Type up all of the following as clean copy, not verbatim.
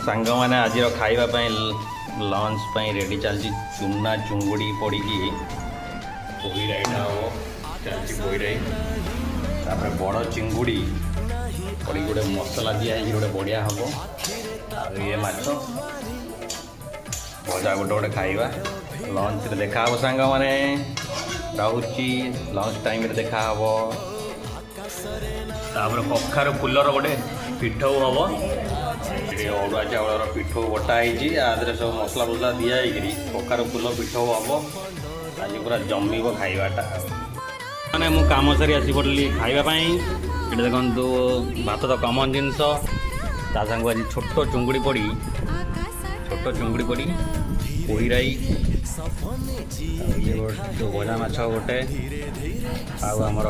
सांग मैंने आज खाइबा लंच रेडी चलती चूना चुंगुड़ी पड़ी पोई राईटा हम चलती पोई राई बड़ चिंगुड़ी पड़ी गोटे मसला दिखाई गोटे बढ़िया हम ये माछ भजा गोटे गोटे खाइबा लंच देखा हम सांग मैंने रहुची लंच टाइम देखा हम तापर कखार फुलर गोटे पिठौ हम अरुआ चाउल पिठौ बटाई आदि सब मसला फसला दिखाई कखार फुल पिठौ हम आज पूरा जमीब खाइबाटा मैंने मु कम सारी आसी पड़ी खावाई ये देखो भात तो कमन जिनस ता सांग आज छोट चुंगुड़ी पड़ी पोई राई भजा माछ गोटे आमर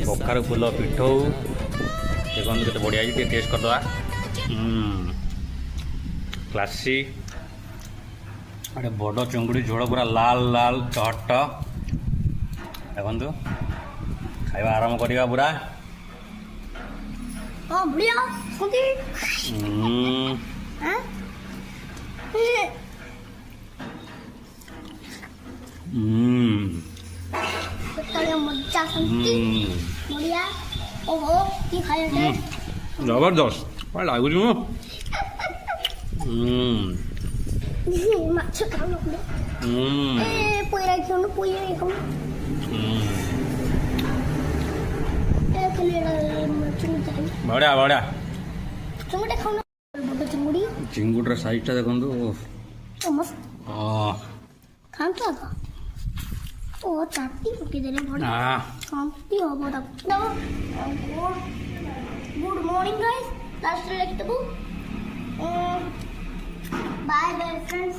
कखार फुल पिठौ देखो केते बढ़िया है टेस्ट करदे क्लासिक अरे बड़ चुंगुड़ी झोल पूरा लाल लाल चट देखु खाଇବା आरंभ करवा पूरा जबरदस्त लगुच बढ़िया बढ़िया चिंगुड़ साइज देखो चाटी पकई देले शांति हम गुड मॉर्निंग गाइस लास्ट लिख दबो बाय बाय फ्रेंड्स।